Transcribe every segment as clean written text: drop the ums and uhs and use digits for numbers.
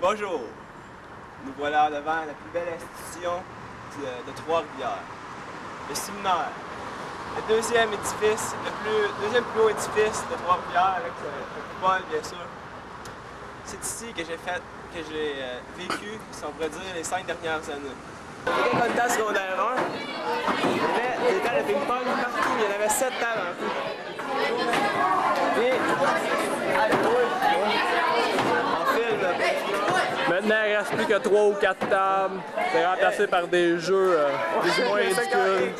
Bonjour, nous voilà devant la plus belle institution de Trois-Rivières, le séminaire. Le deuxième édifice, deuxième plus haut édifice de Trois-Rivières, avec le coupole bien sûr. C'est ici que j'ai vécu, si on pourrait dire, les 5 dernières années. Quand on était en secondaire 1, il y avait des tables de ping-pong partout, il y en avait 7 tables en tout. Et, en film, maintenant, il ne reste plus que 3 ou 4 tables. C'est remplacé par des jeux plus ou moins ridicules.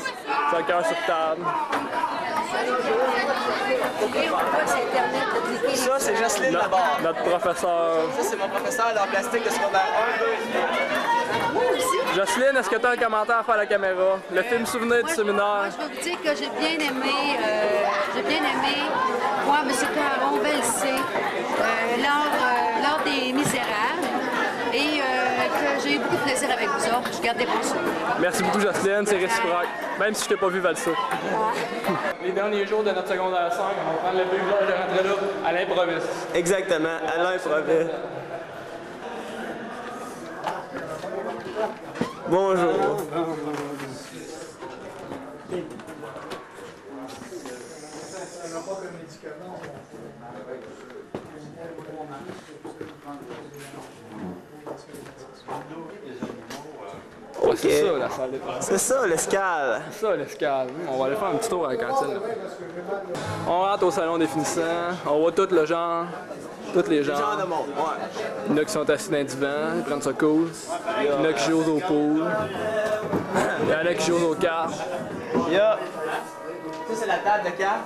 Soccer sur table. Ça, c'est Jocelyne d'abord. Notre professeur. Ça, c'est mon professeur d'art plastique de secondaire 1, 2. Jocelyne, est-ce que tu as un commentaire à faire à la caméra? Le film souvenir du séminaire. Moi, je veux vous dire que j'ai bien aimé, moi, M. Caron, Belsé, lors des Misérables, et que j'ai eu beaucoup de plaisir avec vous autres. Je garde des bons souvenirs. Merci beaucoup, Jocelyne, c'est réciproque. Même si je t'ai pas vu valser. Les derniers jours de notre secondaire 5, on va prendre le privilège de rentrer là à l'improviste. Exactement, à l'improviste. Bonjour. Ouais, c'est ça, la salle de classe. C'est ça, l'escale. C'est ça, l'escale. On va aller faire un petit tour à la cantine. On rentre au salon des finissants. On voit tout le genre. Tous les gens. Genre de monde, ouais. Il y en a qui sont assis dans le divan, ils prennent ça cool. Il y en a qui jouent au pool. Il y en a qui jouent aux cartes. Ça, c'est la table de cartes.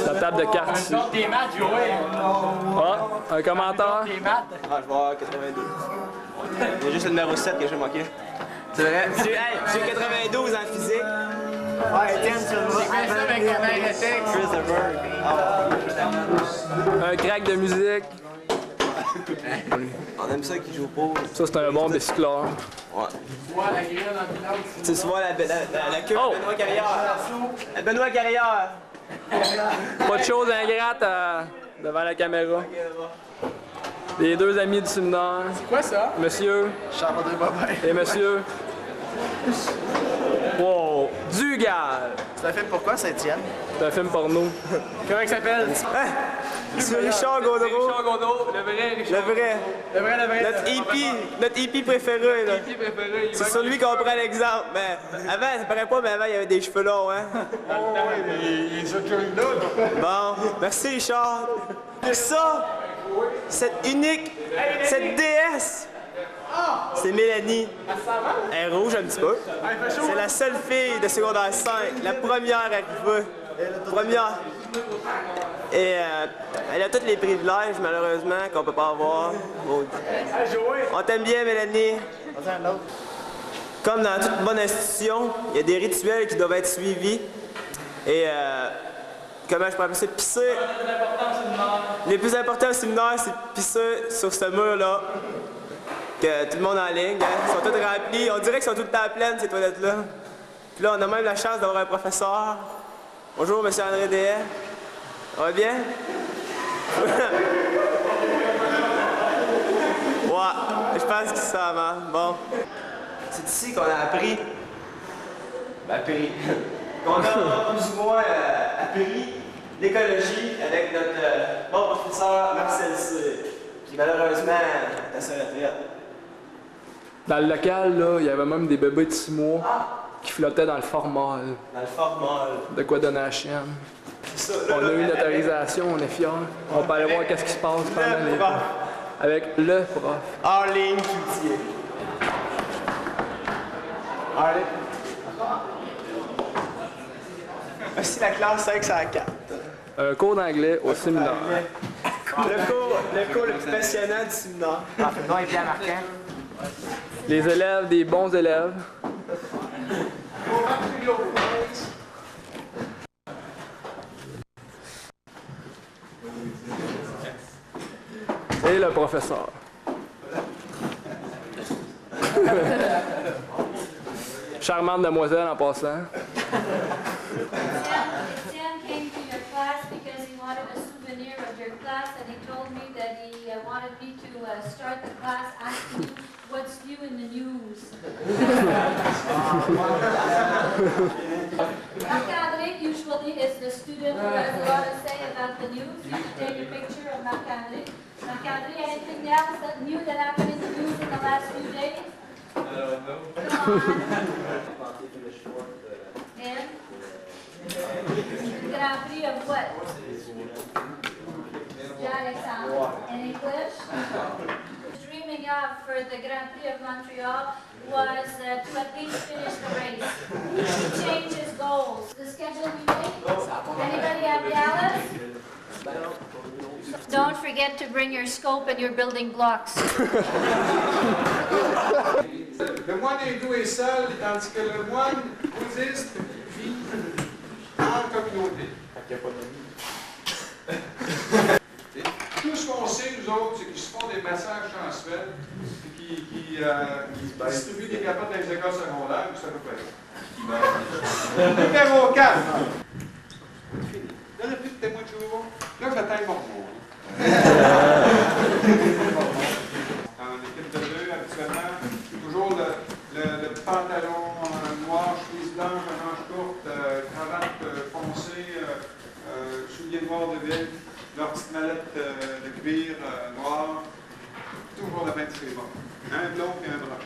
La table de cartes ici. Des maths, jouer. Ah, un commentaire? Des maths. Ah, je vais avoir 92. Il y a juste le numéro 7 que j'ai manqué. C'est vrai? J'ai 92 en physique. Ouais, Étienne, tu le vois. C'est ça avec la mère éthique. Christopher. Un crack de musique. On aime ça qui joue au pool. Ça, c'est un bon bicycleur. Ouais. Ouais, la grille dans le village. Tu vois la queue Oh! de Benoît Carrière. Benoît Carrière. Pas de choses ingrates devant la caméra. Les deux amis du séminaire. C'est quoi ça? Monsieur Charles-André Bobin. et monsieur. Wow! Dugal! C'est un film pourquoi, Saint-Étienne? C'est un film porno. Comment il s'appelle? C'est Richard Gaudreau. Richard Gaudreau, le vrai Richard. Le vrai. Le vrai. Notre hippie préféré. Là. Qui préféré? C'est sur lui qu'on prend l'exemple. Mais avant, ça paraît pas, mais avant, il y avait des cheveux longs, hein. Il est sur Curry. Bon, merci Richard. Ça, cette déesse, c'est Mélanie. Elle est rouge un petit peu. C'est la seule fille de secondaire 5, la première arrivée. Première. Et elle a tous les privilèges, malheureusement, qu'on peut pas avoir. On t'aime bien, Mélanie. Comme dans toute bonne institution, il y a des rituels qui doivent être suivis. Et comment je peux appeler ça? Pisser. Les plus importants au séminaire, c'est pisser sur ce mur-là. Que tout le monde en ligne, hein. Ils sont tous remplis. On dirait qu'ils sont tout le temps pleines, ces toilettes-là. Puis là, on a même la chance d'avoir un professeur. Bonjour, M. André Dehaye. Ça va bien? Ouais, je pense que ça va. Bon. C'est ici qu'on a appris. Qu'on a plus ou moins appris l'écologie avec notre bon professeur Marcel Cyr, qui malheureusement est à sa retraite. Dans le local, là, il y avait même des bébés de 6 mois qui flottaient dans le formol. Dans le formol. De quoi donner à la chienne. Ça, On a eu l'autorisation, on est fiers. On peut aller voir qu'est-ce qui se passe pendant les prof. avec le prof. Arlene Cloutier. Arlene. Voici la classe 504. Un cours d'anglais au séminaire. Le cours le plus passionnant du séminaire. Non, il est bien marquant. Les élèves, des bons élèves. Et le professeur. Charmante demoiselle en passant. Sam came to your class because he wanted a souvenir. souvenir of your class, and he told me that he wanted me to start the class asking you what's new in the news. Marc-André usually is the student who has a lot to say about the news. You can take a picture of Marc-André. Marc-André, anything else that new that happened in the news in the last few days? No. And? The Grand Prix of what? Alexandre. In English? Dreaming of for the Grand Prix of Montreal was to at least finish the race. To change his goals. The schedule we made? Anybody have Dallas? Don't forget to bring your scope and your building blocks. Le moine hindou est seul, tandis que le moine bouddhiste vit en communauté. Tout ce qu'on sait, nous autres, c'est qu'ils se font des massages sensuels et qui distribuent des capotes dans les écoles secondaires, c'est à peu près ça. Numéro 4. Là, le plus de témoins de Jéhovah. Là, j'atteins mon mot. En équipe de deux, habituellement, toujours le pantalon noir, chemise blanche, manche courte, cravate foncée, souliers noirs de ville, leur petite mallette de cuir noir. Toujours la même c'est bon. Un blond et un brun.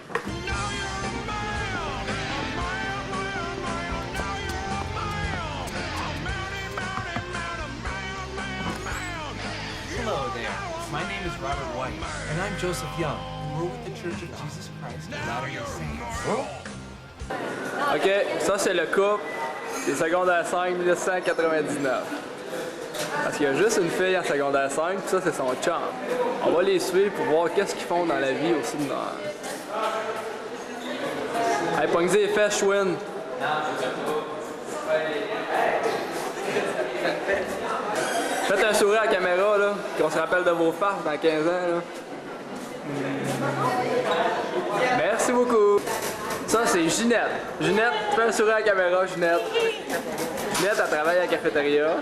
Hello there. My name is Robert White, and I'm Joseph Young, and we're with the Church of Jesus Christ of Latter-day Saints. OK, ça c'est le couple des secondaires 5 1999. Parce qu'il y a juste une fille en secondaire 5, puis ça c'est son chum. On va les suivre pour voir qu'est-ce qu'ils font dans la vie au séminaire. Hey, pognez les fesses, Schwinn! Faites un sourire à la caméra, là, qu'on se rappelle de vos farces dans 15 ans, là. Merci beaucoup! Ça, c'est Ginette. Ginette, fais un sourire à la caméra, Ginette. Ginette, elle travaille à la cafétéria.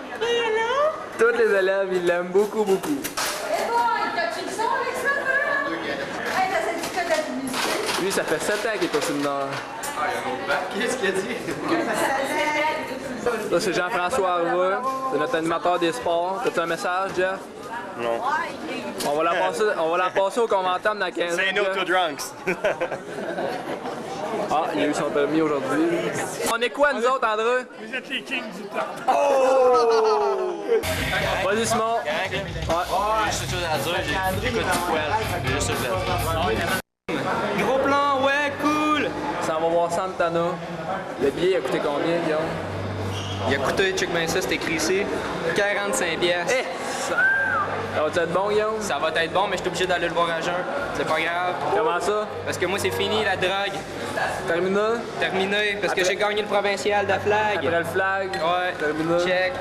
Tous les élèves, ils l'aiment beaucoup, beaucoup. Et bon, t'as-tu le son avec ça, là? Hey, t'as cette petite de la publicité. Lui, ça fait 7 ans qu'il est au séminaire. Qu'est-ce qu'il a dit? Ça, c'est Jean-François Harvey. C'est notre animateur des sports. T'as-tu un message, Jeff? Non. On va la passer au commentaire dans 15 ans. Say no Jeff. to drunks. Ah, il a eu son permis aujourd'hui. On est quoi, nous autres, André? Vous êtes les kings du temps. Oh! Vas-y, Simon. J'ai juste une chose à dire, j'écoute du poil. J'ai juste ça. Gros plan, ouais, cool! Ça va voir Santana. Le billet a coûté combien, Guillaume? Il a coûté, check bien ça, c'est écrit ici, 45 piastres. Eh! Ça va être bon, Guillaume? Ça va être bon, mais je suis obligé d'aller le voir à jeun. C'est pas grave. Comment ça? Parce que moi, c'est fini, la drogue. Terminé? Terminé, parce que j'ai gagné le provincial de flag. Après le flag? Ouais. Terminé? Check.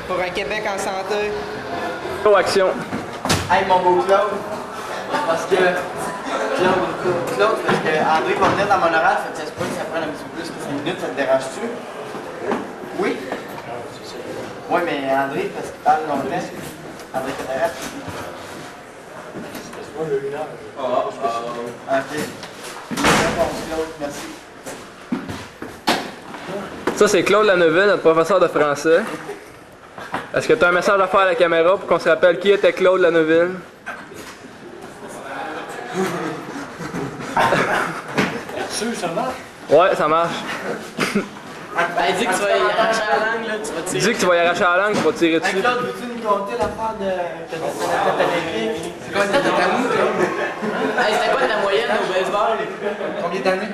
Pour un Québec en santé. Oh, action! Hey mon beau Claude, parce que Claude, parce que André va venir dans mon oral, fait que ça se peut que ça prenne un petit peu plus que 5 minutes, ça te dérange-tu? Oui? Oui, mais André, parce qu'il parle longtemps, André Cataract. Ok. Réponse Claude, merci. Ça, c'est Claude Laneuville, notre professeur de français. Est-ce que tu as un message à faire à la caméra pour qu'on se rappelle qui était Claude Laneuville? Sûr, ça marche? Ouais, ça marche. Ben, dis que tu vas y arracher la langue, là, tu vas tirer. Dis que tu vas y arracher la langue, tu vas tirer dessus. Hey Claude, veux-tu nous conter l'affaire de que tu as la tête olympique? C'est quoi ta tête à mou, Claude? Hey, c'était quoi ta moyenne au baseball? Combien d'années?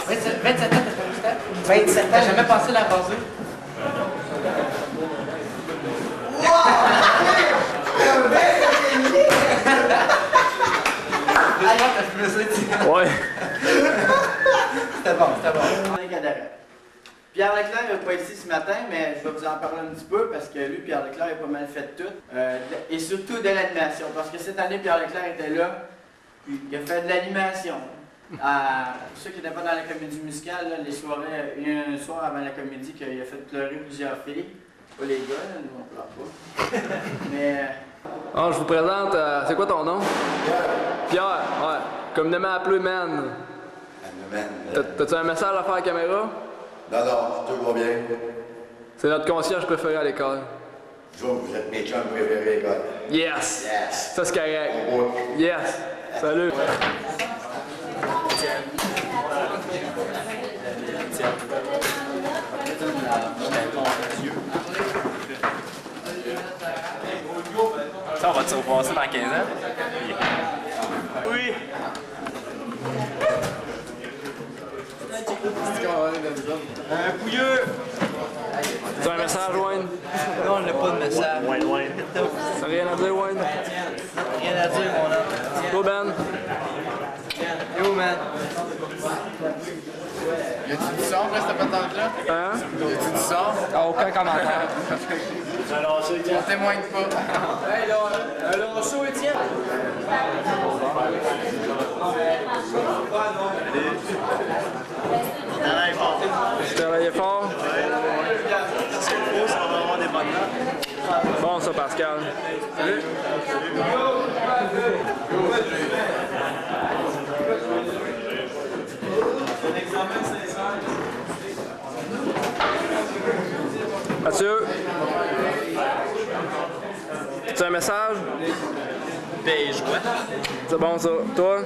27 ans, t'as pas 27 ans, j'ai jamais passé la basée. Ouais. C'était bon, c'était bon. Pierre Leclerc n'est pas ici ce matin, mais je vais vous en parler un petit peu parce que lui, Pierre Leclerc, a pas mal fait tout. Et surtout de l'animation. Parce que cette année, Pierre Leclerc était là, puis il a fait de l'animation. Pour ceux qui n'étaient pas dans la comédie musicale, là, les soirées, il y a un soir avant la comédie qu'il a fait pleurer plusieurs filles. Pas les gars, là, nous on pleure pas. Mais. Ah, je vous présente, c'est quoi ton nom? Pierre, ouais. Communément appelé Man. T'as-tu un message à faire à la caméra? Non, tout va bien. C'est notre concierge préféré à l'école. Vous êtes mes chums préférés à l'école. Yes! Yes! Ça, c'est correct. Yes! Salut! Ça, on va te repasser dans 15 ans? Oui! Pouilleux! Tu as un message, Wayne? Non, on n'a pas de message. T'as rien à dire, Wayne? Rien à dire, mon homme. Toi, Ben? Yo, man. Y a-tu du son après cette patente-là? Hein? Y a-tu du son? Ah, aucun commentaire. On témoigne pas. Hey, là, on saut, Étienne. Travaillez fort. Bon, ça, Pascal. Salut. Mathieu. Tu as un message? Ben, je vois. C'est bon, ça. Toi?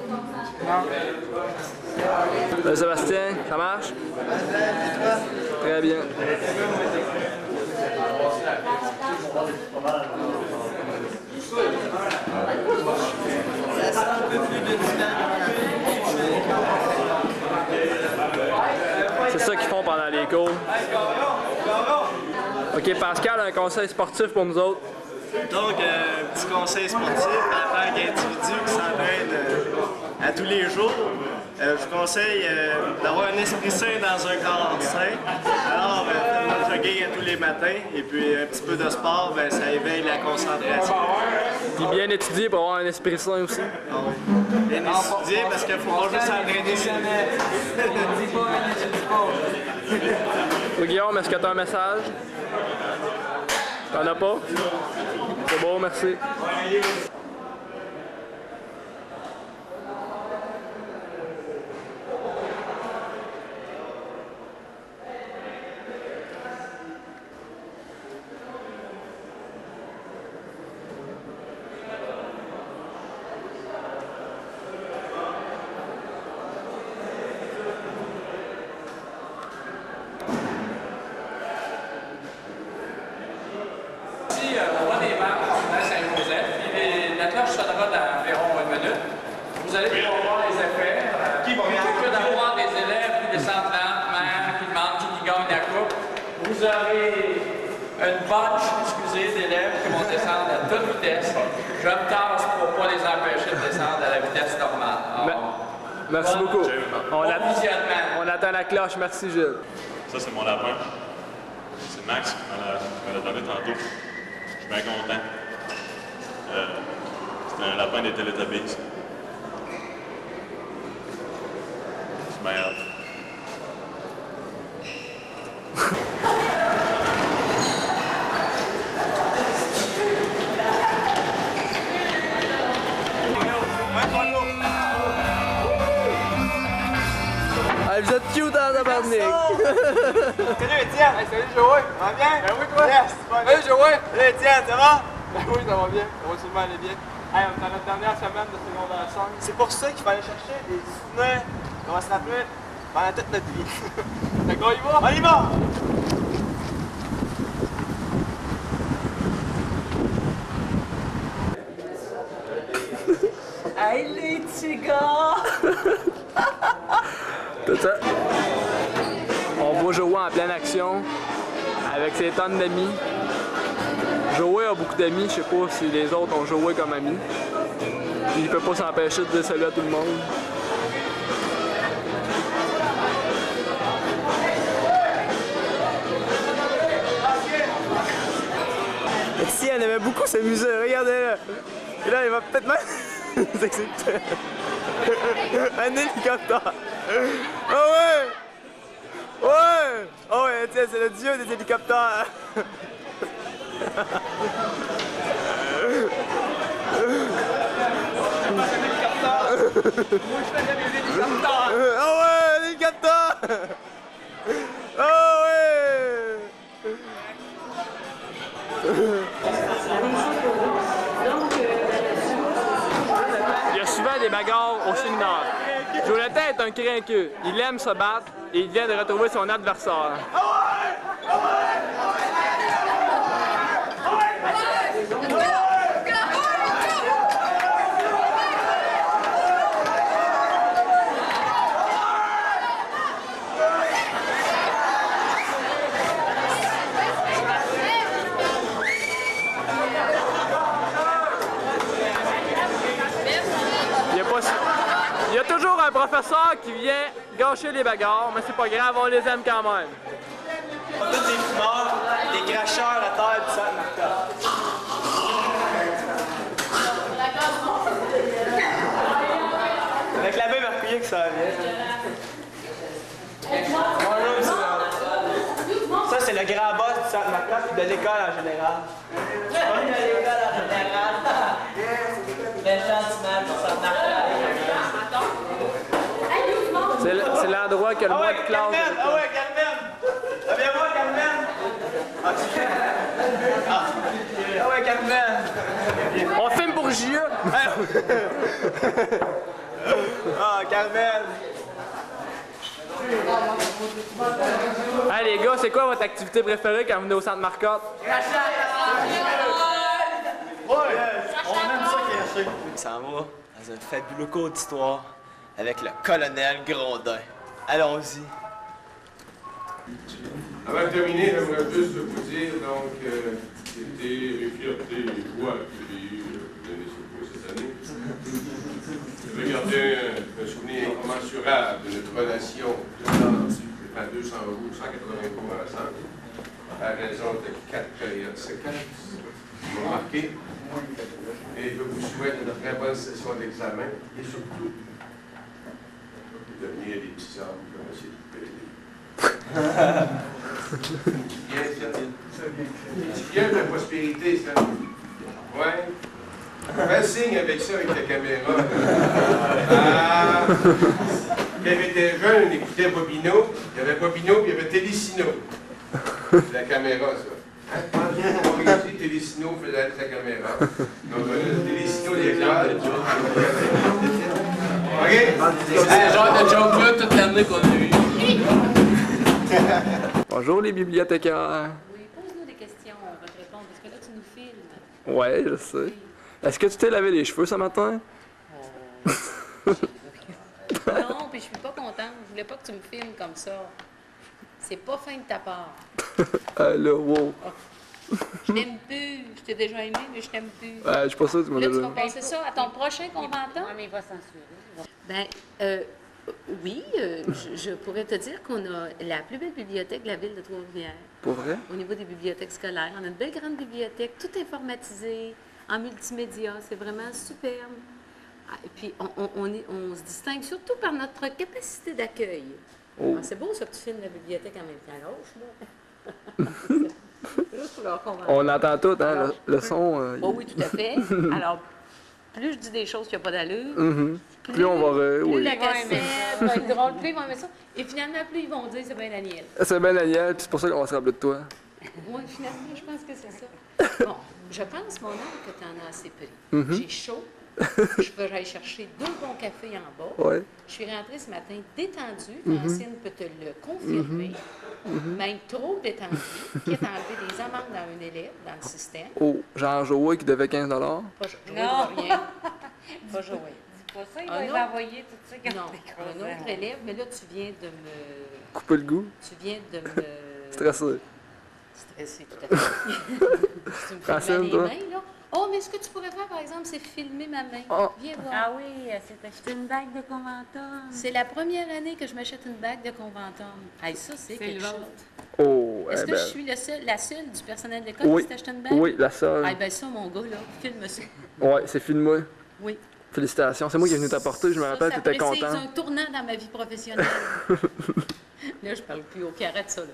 Non. Sébastien, ça marche? Très bien. C'est ça qu'ils font pendant les cours. OK, Pascal, un conseil sportif pour nous autres. Donc, petit conseil sportif en tant qu'individu qui s'entraîne à tous les jours. Je vous conseille d'avoir un esprit sain dans un corps sain. Alors, faites-moi jogging tous les matins et puis un petit peu de sport, ben, ça éveille la concentration. Puis bien étudier pour avoir un esprit sain aussi. Ah oui. Bien étudier parce qu'il faut pas juste s'entraîner. Toi, Guillaume, est-ce que tu as un message? T'en as pas? C'est bon, merci. On voit des bancs à Saint-Joseph, puis la cloche sonnera dans environ une minute. Vous allez pouvoir voir les effets. Plutôt que d'avoir des élèves qui descendent lentement, qui demandent qui gagne la coupe, vous aurez une bunch, d'élèves qui vont descendre à toute vitesse. Je me tasse pour ne pas les empêcher de descendre à la vitesse normale. Merci beaucoup. On attend la cloche. Merci, Gilles. Ça, c'est mon lapin. C'est Max qui me l'a donné tantôt. Je suis bien content. C'était un lapin des Teletubbies. C'est bien hâte. Hey, vous êtes cute dans la barnique. Salut Étienne! Hey, salut Joey! Ça va bien? Ben oui, toi? Yes! Salut Joey! Salut Étienne, ça va? Ben oui, ça va bien. On va sûrement aller bien. Hey, on est dans notre dernière semaine de secondaire 5. C'est pour ça qu'il fallait chercher des souvenirs qu'on va se rappeler pendant toute notre vie. D'accord, on y va? On y va! Hey les petits gars! Tout ça. On voit Joey en pleine action avec ses tonnes d'amis. Joey a beaucoup d'amis, je sais pas si les autres ont Joey comme ami. Puis il peut pas s'empêcher de dire salut à tout le monde. Si elle aimait beaucoup s'amuser, regardez-le. Et là il va peut-être même s'exécuter. Un hélicoptère! Ah ouais! Ouais! Oh ouais, tiens, c'est le dieu des hélicoptères! Ah ouais, l'hélicoptère! Ah ouais! Il y a souvent des bagarres au séminaire. Jonathan est un crinqueux. Il aime se battre et il vient de retrouver son adversaire. Il y a toujours un professeur qui vient gâcher les bagarres, mais c'est pas grave, on les aime quand même. Tous des fumeurs, des cracheurs à terre du Saint-Martin. Avec la même marquée que ça vient. Ça, c'est le grand boss du Saint-Martin et de l'école en général. De l'école en général. Méchant image pour Saint-Martin. C'est l'endroit que le moins de classe. Ah ouais, Carmen! Viens voir, Carmen! Ah ouais, Carmen! On filme pour JE! Ah, Carmen! Hey les gars, c'est quoi votre activité préférée quand vous venez au centre Marcotte? Ouais! On aime ça cacher. Ça va dans un fabuleux cours d'histoire avec le colonel Grondin. Allons-y. Avant de terminer, j'aimerais juste vous dire donc c'était une fierté et joie que j'ai eu de donner ce cours cette année. Je vais garder un souvenir incommensurable de notre relation de temps, je prends 200 euros, 180 cours ensemble, à raison de 4 périodes séquences qui m'ont marqué. Et je vous souhaite une très bonne session d'examen et surtout de devenir des petits hommes comme M. Bien de la prospérité, ça. Ouais. Fais signe avec ça, avec la caméra. Ah. Quand il était jeune, on écoutait Bobino. Il y avait Bobino, puis il y avait Télécino. La caméra, ça. On réussit, Télécino faisait sa caméra. Donc, Télécino, les éclairs. OK? C'est le genre de joke-là toute l'année qu'on a eu. Bonjour les bibliothécaires. Oui, pose-nous des questions, on va te répondre, parce que là, tu nous filmes. Ouais, je sais. Est-ce que tu t'es lavé les cheveux ce matin? Non, puis je suis pas contente. Je voulais pas que tu me filmes comme ça. C'est pas fin de ta part. Là, wow. Je t'aime plus. Je t'ai déjà aimé, mais je t'aime plus. Je suis pas sûr que tu m'as Là, tu déjà... vas passer ça à ton prochain conventant? Mais il va censurer. Ben, oui, je pourrais te dire qu'on a la plus belle bibliothèque de la ville de Trois-Rivières. Pour vrai? Au niveau des bibliothèques scolaires. On a une belle grande bibliothèque, tout informatisé, en multimédia. C'est vraiment superbe. Ah, et puis, on se distingue surtout par notre capacité d'accueil. Oh. Ah, c'est beau ça que tu filmes la bibliothèque en même temps. Lâche, là. Juste pour leur convaincre. On entend tout, hein, le son. Oh, oui, tout à fait. Alors, plus je dis des choses qui n'ont pas d'allure, plus on va... plus la cassette va être drôle, plus ils vont aimer ça. Et finalement, plus ils vont dire c'est bien Daniel. C'est bien Daniel, puis c'est pour ça qu'on va se rappeler de toi. Oui, finalement, je pense que c'est ça. Bon, je pense, mon oncle, que tu en as assez pris. J'ai chaud. Je peux aller chercher 2 bons cafés en bas. Ouais. Je suis rentrée ce matin détendue. Francine peut te le confirmer. Même trop détendue. Qui a enlevé des amendes dans un élève, dans le système. Oh, Jean-Joël qui devait 15 $. Pas rien. Pas jouer. Dis pas ça, il va les envoyer tout ça quand Non, un autre élève, mais là, tu viens de me... Couper le goût. Tu viens de me... Stressé. Stressé, tout à fait. Tu me fais mal les mains, là. Oh, mais ce que tu pourrais faire, par exemple, c'est filmer ma main. Oh. Viens voir. Ah oui, c'est acheté une bague de conventum. C'est la première année que je m'achète une bague de conventum. Hey, ça, c'est quelque chose. Oh, Est-ce que ben... je suis la seule du personnel d'école Oui. qui s'est acheté une bague? Oui, la seule. Ah, ben ça, mon gars, là, filme ça. Ouais, c'est filmé. Oui. Félicitations, c'est moi qui est venu t'apporter, je me rappelle, tu étais content. C'est un tournant dans ma vie professionnelle. Là, je parle plus au carré de ça, là.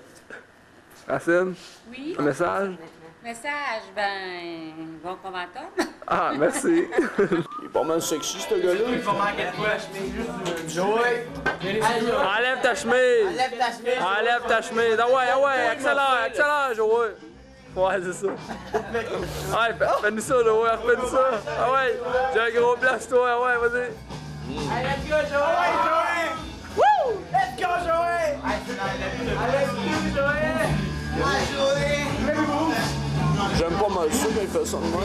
Racine? Oui? Un message? Message, ben, bon commentateur. Ah, merci. Il est pas mal sexy, ce gars-là. Il faut manquer de quoi, je mets juste Joey! Enlève ta chemise! Enlève ta chemise! Enlève ta chemise! Ah ouais, accélère, Joey! Ouais, c'est ça. Ouais, fais-nous ça, Joey, refais-nous ça! Ah ouais, j'ai un gros place, toi, ah ouais, vas-y! Hey, let's go, Joey! Ouais, Joey! Woo! Let's go, Joey! Let's go, Joey! Ouais, Joey! J'aime pas mal ça quand il fait ça de moi.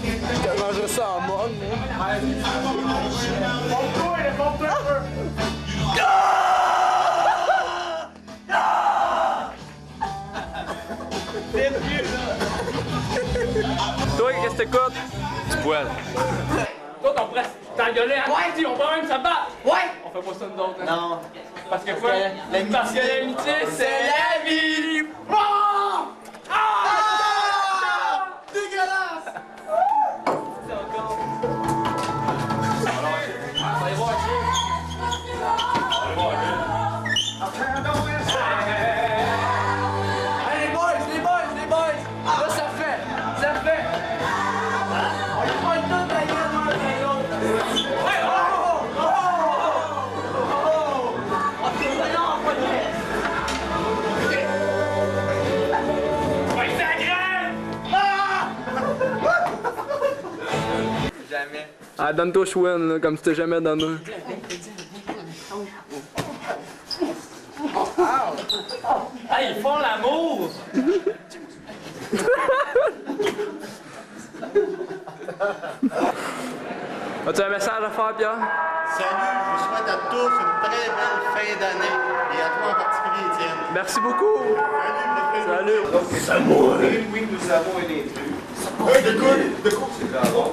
Je mangeais ça en mode, Toi, qu'est-ce que t'écoutes? Du poil. Toi, on pourrait t'engueuler à ouais. On peut même se battre. Ouais! On fait pas ça nous autres. Hein? Non. Parce que quoi? Parce que l'amitié, c'est la vie! Oh! Ah! Dégueulasse! Allez, les boys! Là, ça fait! On lui prend toute la gueule, moi, et l'autre. Ouais, Jamais. Ah, donne-toi chouine, là, comme tu t'es jamais donné. Hey, ils font l'amour! As-tu un message à faire, Pierre? Salut, je vous souhaite à tous une très belle fin d'année et à toi en particulier, Étienne. Merci beaucoup! Salut! Salut! Oui, nous avons un intrus. De quoi c'est grave?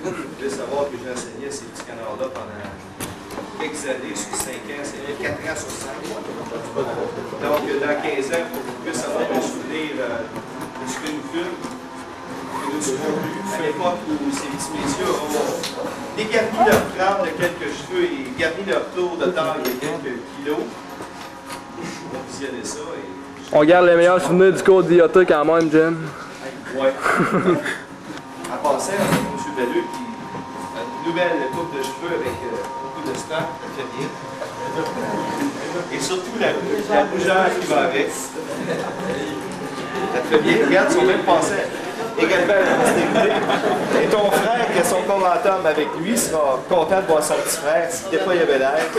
Je voulais savoir que j'ai enseigné ces petits canards-là pendant quelques années, sur 5 ans, c'est 4 ans sur 5. Donc, dans 15 ans, pour que vous puissiez avoir un souvenir de ce que nous fûmes, que nous serons vus, à l'époque où ces petits messieurs ont dégarni leur crâne de quelques cheveux et garni leur tour de taille de quelques kilos. On va visionner ça. Et... On garde les meilleurs souvenirs du cours d'IOT quand même, Jim. Ouais. En passant, M. Belleux qui a une nouvelle coupe de cheveux avec beaucoup de stock, ça fait bien. Et surtout la rougeur qui va avec. Ça te fait bien. Regarde, ils sont même passés également à la postérité. Et ton frère, qui a son commentaire avec lui, sera content de voir son petit frère, si des fois il avait l'air,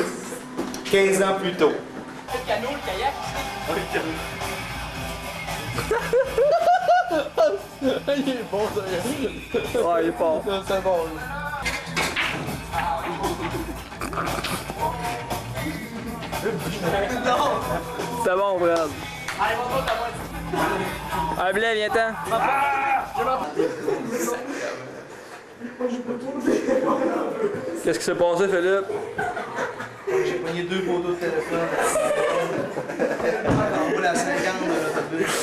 15 ans plus tôt. Le canot, le kayak. Il est bon, ça. Ouais, il est fort. C'est bon. C'est bon, Brad. Allez, montre-moi ta voix. Allez, Blais, viens-t'en. Qu'est-ce qui s'est passé, Philippe? J'ai pogné 2 poteaux de téléphone. On roule à 50 de l'autobus.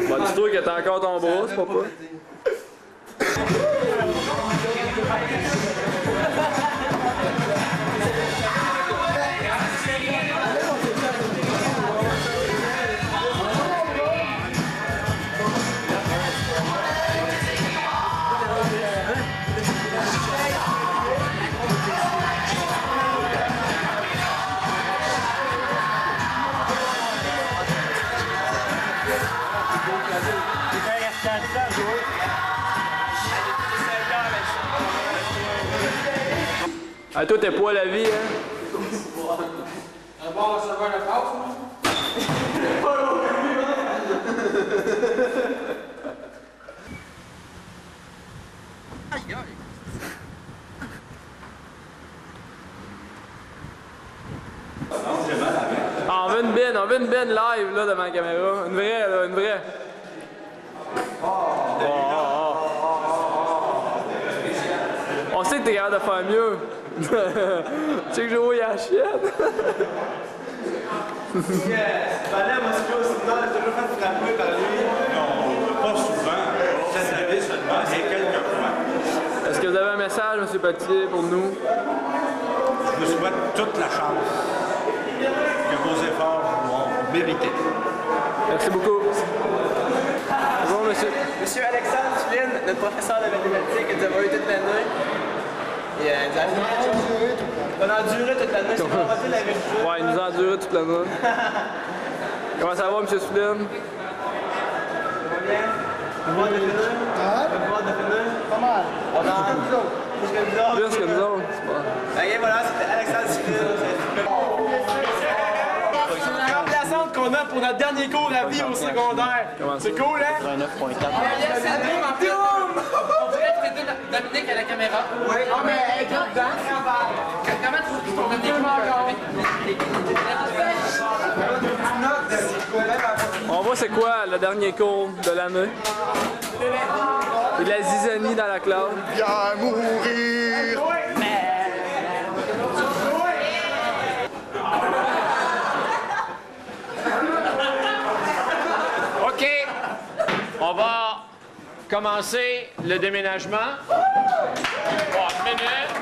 Bon, dis-toi que t'as encore ton bras, c'est pas. Ah, toi, t'es pas à la vie, hein? Un bon receveur de passe, moi? Ah, on veut une bine live, là, devant la caméra. Une vraie, là, une vraie. On sait que t'es capable de faire mieux. Tu sais que Joey a la chienne. Valais Moscou, sinon, elle a toujours fait frapper par lui. Non, pas souvent. allé seulement quelques fois. Est-ce que vous avez un message, M. Pelletier, pour nous? Je vous souhaite toute la chance que vos efforts vont mériter. Merci beaucoup. Bonjour, monsieur. Monsieur Alexandre Tulin, notre professeur de mathématiques, nous avons eu toute l'année. Et nous avons fait quelque chose. On a enduré toute l'année, c'est pas facile la vérité. Ouais, il nous a enduré toute l'année. Comment ça va, M. Tulin? Ça va bien? Le pouvoir de finir? Le pouvoir de finir? Pas mal. On a plus que nous autres. Plus que nous autres, c'est bon. Ok, voilà, c'était Alexandre Tulin. C'est la remplaçante qu'on a pour notre dernier cours à vie au secondaire. C'est cool, hein? 89.4. On dirait que c'est Dominique à la caméra. Oui. Ah, mais elle est dedans. Comment tu trouves ton dernier cours? On voit c'est quoi le dernier cours de l'année. Et de la zizanie dans la classe. Viens mourir! OK. On va commencer le déménagement. Bon, une minute.